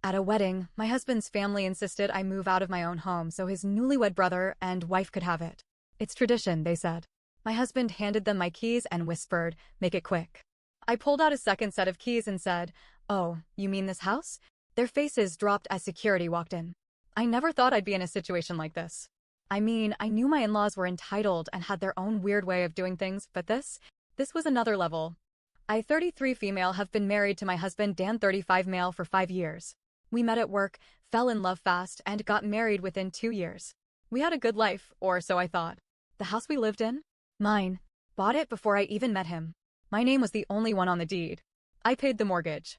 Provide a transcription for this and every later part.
At a wedding, my husband's family insisted I move out of my own home so his newlywed brother and wife could have it. It's tradition, they said. My husband handed them my keys and whispered, "Make it quick." I pulled out a second set of keys and said, "Oh, you mean this house?" Their faces dropped as security walked in. I never thought I'd be in a situation like this. I mean, I knew my in-laws were entitled and had their own weird way of doing things, but this was another level. I, 33 female, have been married to my husband Dan, 35 male, for 5 years. We met at work, fell in love fast, and got married within 2 years. We had a good life, or so I thought. The house we lived in? Mine. Bought it before I even met him. My name was the only one on the deed. I paid the mortgage.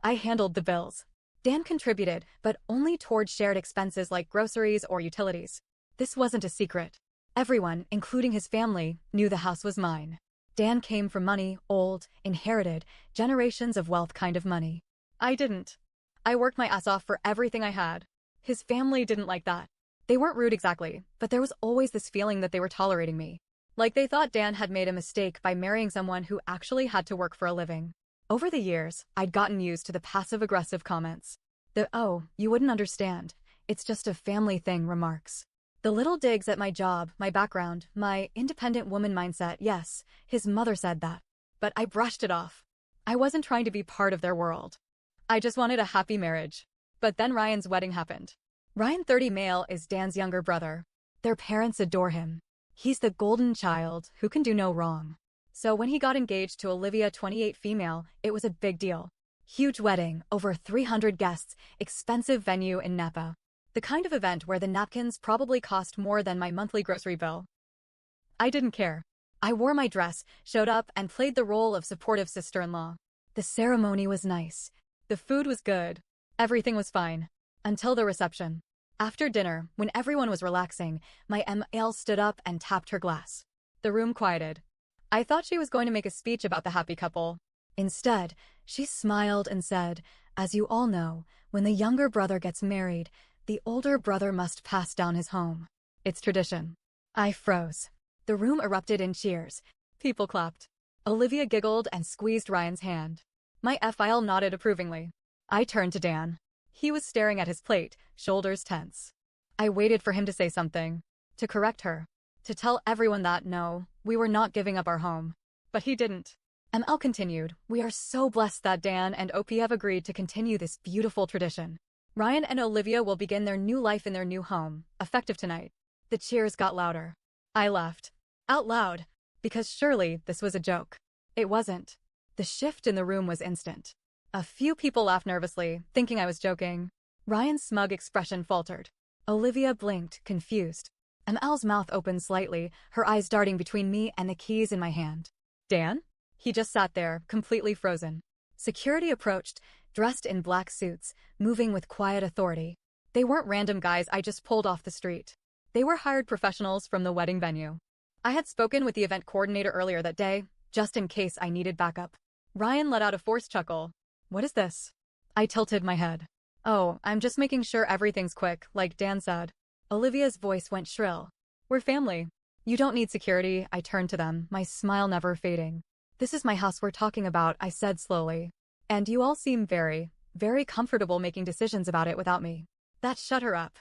I handled the bills. Dan contributed, but only toward shared expenses like groceries or utilities. This wasn't a secret. Everyone, including his family, knew the house was mine. Dan came from money, old, inherited, generations of wealth kind of money. I didn't. I worked my ass off for everything I had. His family didn't like that. They weren't rude exactly, but there was always this feeling that they were tolerating me. Like they thought Dan had made a mistake by marrying someone who actually had to work for a living. Over the years, I'd gotten used to the passive-aggressive comments. The "oh, you wouldn't understand. It's just a family thing" remarks. The little digs at my job, my background, my independent woman mindset. Yes, his mother said that. But I brushed it off. I wasn't trying to be part of their world. I just wanted a happy marriage. But then Ryan's wedding happened. Ryan, 30 male, is Dan's younger brother. Their parents adore him. He's the golden child who can do no wrong. So when he got engaged to Olivia, 28 female, it was a big deal. Huge wedding, over 300 guests, expensive venue in Napa. The kind of event where the napkins probably cost more than my monthly grocery bill. I didn't care. I wore my dress, showed up, and played the role of supportive sister-in-law. The ceremony was nice. The food was good. Everything was fine. Until the reception. After dinner, when everyone was relaxing, my ML stood up and tapped her glass. The room quieted. I thought she was going to make a speech about the happy couple. Instead, she smiled and said, "As you all know, when the younger brother gets married, the older brother must pass down his home. It's tradition." I froze. The room erupted in cheers. People clapped. Olivia giggled and squeezed Ryan's hand. My FIL nodded approvingly. I turned to Dan. He was staring at his plate, shoulders tense. I waited for him to say something. To correct her. To tell everyone that, no, we were not giving up our home. But he didn't. ML continued, "We are so blessed that Dan and OP have agreed to continue this beautiful tradition. Ryan and Olivia will begin their new life in their new home, effective tonight." The cheers got louder. I laughed. Out loud. Because surely this was a joke. It wasn't. The shift in the room was instant. A few people laughed nervously, thinking I was joking. Ryan's smug expression faltered. Olivia blinked, confused. ML's mouth opened slightly, her eyes darting between me and the keys in my hand. Dan? He just sat there, completely frozen. Security approached, dressed in black suits, moving with quiet authority. They weren't random guys I just pulled off the street. They were hired professionals from the wedding venue. I had spoken with the event coordinator earlier that day, just in case I needed backup. Ryan let out a forced chuckle. "What is this?" I tilted my head. "Oh, I'm just making sure everything's quick, like Dan said." Olivia's voice went shrill. "We're family. You don't need security." I turned to them, my smile never fading. "This is my house we're talking about," I said slowly. "And you all seem very, very comfortable making decisions about it without me." That shut her up.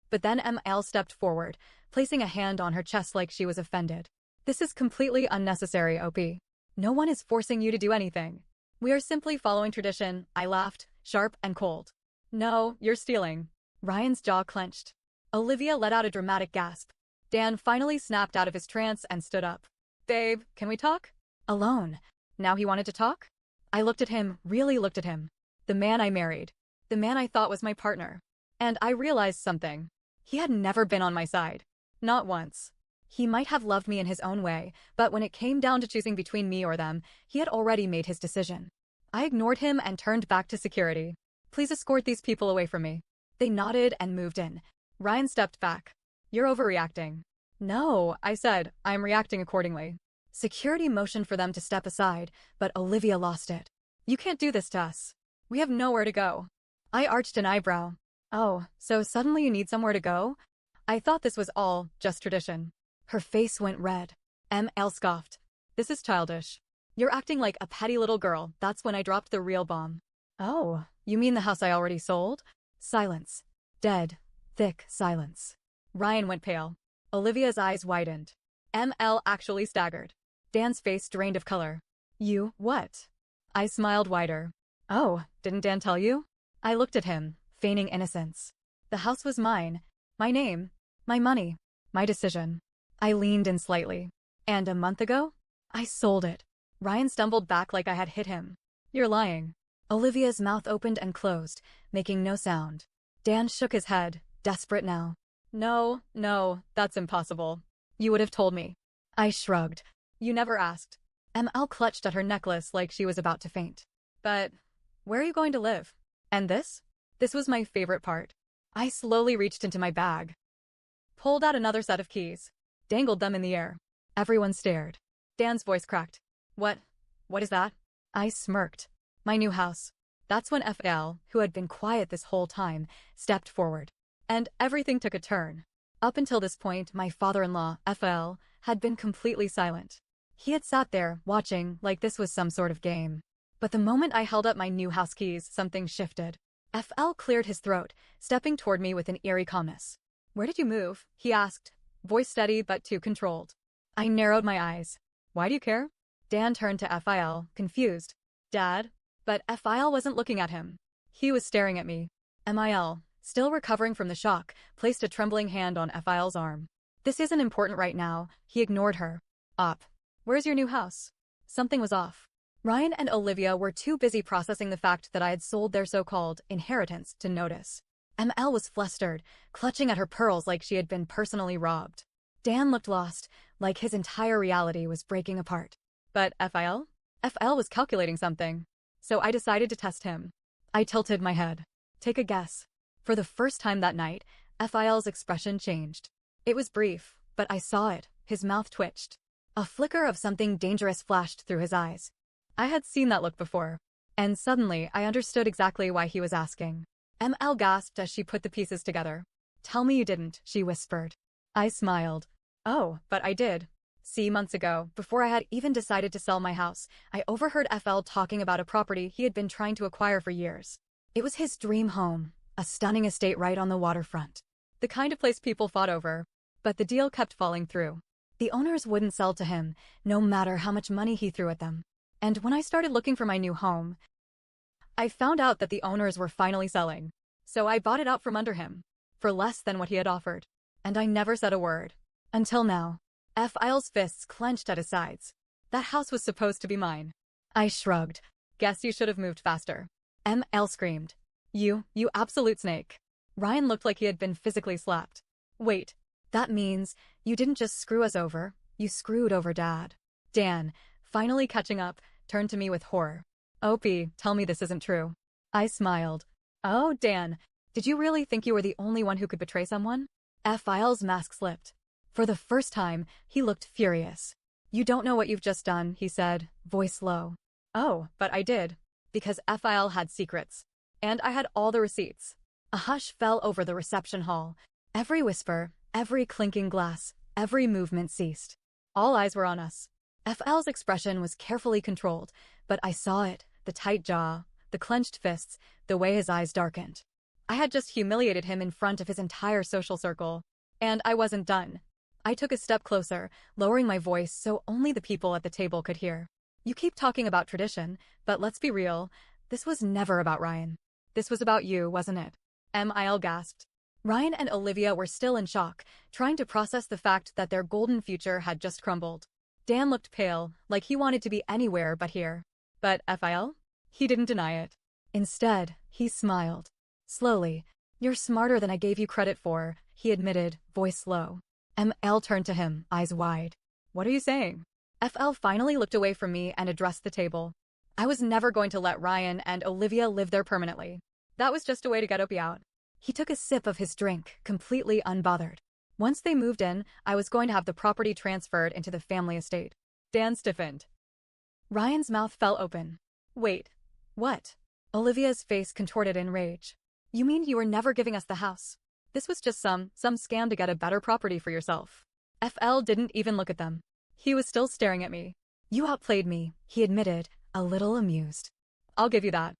But then ML stepped forward, placing a hand on her chest like she was offended. "This is completely unnecessary, OP. No one is forcing you to do anything. We are simply following tradition." I laughed, sharp and cold. "No, you're stealing." Ryan's jaw clenched. Olivia let out a dramatic gasp. Dan finally snapped out of his trance and stood up. "Babe, can we talk?" Alone. Now he wanted to talk? I looked at him, really looked at him. The man I married. The man I thought was my partner. And I realized something. He had never been on my side. Not once. He might have loved me in his own way, but when it came down to choosing between me or them, he had already made his decision. I ignored him and turned back to security. "Please escort these people away from me." They nodded and moved in. Ryan stepped back. "You're overreacting." "No," I said, "I'm reacting accordingly." Security motioned for them to step aside, but Olivia lost it. "You can't do this to us. We have nowhere to go." I arched an eyebrow. "Oh, so suddenly you need somewhere to go?" I thought this was all just tradition. Her face went red. ML scoffed. "This is childish. You're acting like a petty little girl." That's when I dropped the real bomb. Oh, you mean the house I already sold? Silence. Dead. Thick silence. Ryan went pale. Olivia's eyes widened. ML actually staggered. Dan's face drained of color. You, what? I smiled wider. Oh, didn't Dan tell you? I looked at him, feigning innocence. The house was mine. My name. My money. My decision. I leaned in slightly. And a month ago? I sold it. Ryan stumbled back like I had hit him. You're lying. Olivia's mouth opened and closed, making no sound. Dan shook his head, desperate now. No, that's impossible. You would have told me. I shrugged. You never asked. ML clutched at her necklace like she was about to faint. But where are you going to live? And this? This was my favorite part. I slowly reached into my bag, pulled out another set of keys, dangled them in the air. Everyone stared. Dan's voice cracked. What is that? I smirked. My new house. That's when FL, who had been quiet this whole time, stepped forward. And everything took a turn. Up until this point, my father-in-law, FL, had been completely silent. He had sat there, watching, like this was some sort of game. But the moment I held up my new house keys, something shifted. FL cleared his throat, stepping toward me with an eerie calmness. Where did you move? He asked, voice steady but too controlled. I narrowed my eyes. Why do you care? Dan turned to FIL, confused. Dad? But FIL wasn't looking at him. He was staring at me. MIL, still recovering from the shock, placed a trembling hand on FIL's arm. This isn't important right now. He ignored her. Where's your new house? Something was off. Ryan and Olivia were too busy processing the fact that I had sold their so-called inheritance to notice. ML was flustered, clutching at her pearls like she had been personally robbed. Dan looked lost, like his entire reality was breaking apart. But FIL? FL was calculating something. So I decided to test him. I tilted my head. Take a guess. For the first time that night, FIL's expression changed. It was brief, but I saw it. His mouth twitched. A flicker of something dangerous flashed through his eyes. I had seen that look before. And suddenly, I understood exactly why he was asking. ML gasped as she put the pieces together. Tell me you didn't, she whispered. I smiled. Oh, but I did. See, months ago, before I had even decided to sell my house, I overheard FL talking about a property he had been trying to acquire for years. It was his dream home, a stunning estate right on the waterfront. The kind of place people fought over. But the deal kept falling through. The owners wouldn't sell to him, no matter how much money he threw at them. And when I started looking for my new home, I found out that the owners were finally selling. So I bought it out from under him. For less than what he had offered. And I never said a word. Until now. FIL's fists clenched at his sides. That house was supposed to be mine. I shrugged. Guess you should have moved faster. ML screamed. You absolute snake. Ryan looked like he had been physically slapped. Wait, that means you didn't just screw us over, you screwed over Dad. Dan, finally catching up, turned to me with horror. Opie, tell me this isn't true. I smiled. Oh, Dan, did you really think you were the only one who could betray someone? FIL's mask slipped. For the first time, he looked furious. You don't know what you've just done, he said, voice low. Oh, but I did. Because FIL had secrets. And I had all the receipts. A hush fell over the reception hall. Every whisper, every clinking glass, every movement ceased. All eyes were on us. FL's expression was carefully controlled, but I saw it, the tight jaw, the clenched fists, the way his eyes darkened. I had just humiliated him in front of his entire social circle. And I wasn't done. I took a step closer, lowering my voice so only the people at the table could hear. You keep talking about tradition, but let's be real, this was never about Ryan. This was about you, wasn't it? MIL gasped. Ryan and Olivia were still in shock, trying to process the fact that their golden future had just crumbled. Dan looked pale, like he wanted to be anywhere but here. But FIL? He didn't deny it. Instead, he smiled. Slowly. You're smarter than I gave you credit for, he admitted, voice low. ML turned to him, eyes wide. What are you saying? FL finally looked away from me and addressed the table. I was never going to let Ryan and Olivia live there permanently. That was just a way to get Opie out. He took a sip of his drink, completely unbothered. Once they moved in, I was going to have the property transferred into the family estate. Dan stiffened. Ryan's mouth fell open. Wait. What? Olivia's face contorted in rage. You mean you were never giving us the house? This was just some scam to get a better property for yourself. FL didn't even look at them. He was still staring at me. You outplayed me, he admitted, a little amused. I'll give you that.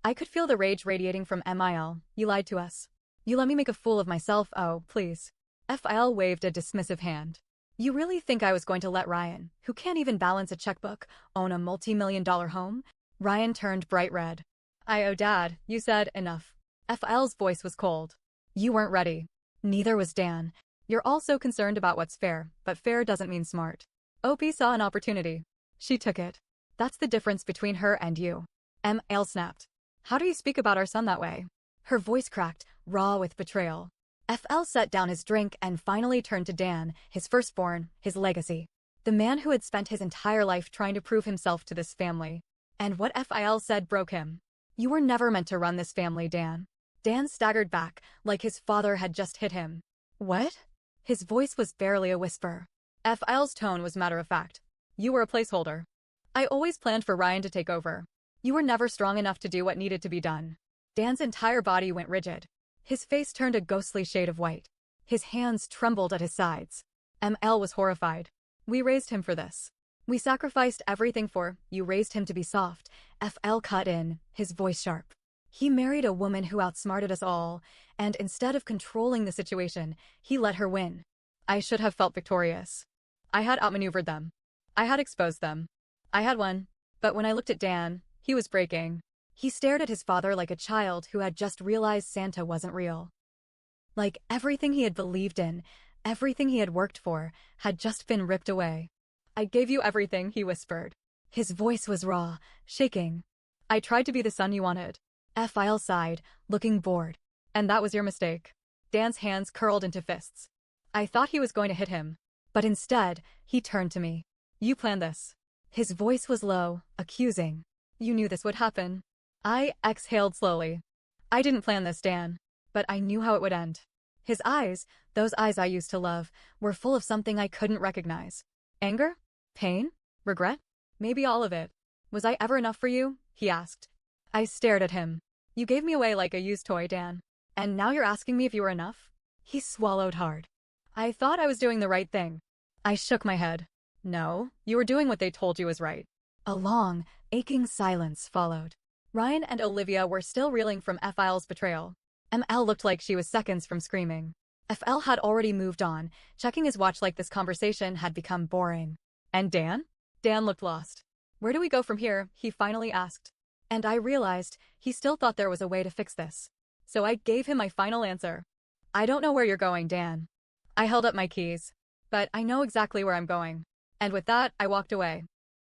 I could feel the rage radiating from Mil. You lied to us. You let me make a fool of myself, oh, please. Fil waved a dismissive hand. You really think I was going to let Ryan, who can't even balance a checkbook, own a multi-million-dollar home? Ryan turned bright red. Oh, Dad, you said enough. Fil's voice was cold. You weren't ready. Neither was Dan. You're all so concerned about what's fair, but fair doesn't mean smart. OP saw an opportunity. She took it. That's the difference between her and you. Mil snapped. How do you speak about our son that way? Her voice cracked, raw with betrayal. Fl set down his drink and finally turned to Dan, his firstborn, his legacy. The man who had spent his entire life trying to prove himself to this family. And what Fil said broke him. You were never meant to run this family, Dan. Dan staggered back, like his father had just hit him. What? His voice was barely a whisper. Fil's tone was matter-of-fact. You were a placeholder. I always planned for Ryan to take over. You were never strong enough to do what needed to be done. Dan's entire body went rigid. His face turned a ghostly shade of white. His hands trembled at his sides. Mil was horrified. We raised him for this. We sacrificed everything for, you raised him to be soft. Fl cut in, his voice sharp. He married a woman who outsmarted us all, and instead of controlling the situation, he let her win. I should have felt victorious. I had outmaneuvered them. I had exposed them. I had won. But when I looked at Dan, he was breaking. He stared at his father like a child who had just realized Santa wasn't real. Like everything he had believed in, everything he had worked for, had just been ripped away. I gave you everything, he whispered. His voice was raw, shaking. I tried to be the son you wanted. Fil sighed, looking bored. And that was your mistake. Dan's hands curled into fists. I thought he was going to hit him. But instead, he turned to me. You planned this. His voice was low, accusing. You knew this would happen. I exhaled slowly. I didn't plan this, Dan. But I knew how it would end. His eyes, those eyes I used to love, were full of something I couldn't recognize. Anger? Pain? Regret? Maybe all of it. Was I ever enough for you? He asked. I stared at him. You gave me away like a used toy, Dan. And now you're asking me if you were enough? He swallowed hard. I thought I was doing the right thing. I shook my head. No, you were doing what they told you was right. A long, aching silence followed. Ryan and Olivia were still reeling from Fil's betrayal. Ml looked like she was seconds from screaming. Fl had already moved on, checking his watch like this conversation had become boring. And Dan? Dan looked lost. Where do we go from here? He finally asked. And I realized he still thought there was a way to fix this. So I gave him my final answer. I don't know where you're going, Dan. I held up my keys. But I know exactly where I'm going. And with that, I walked away.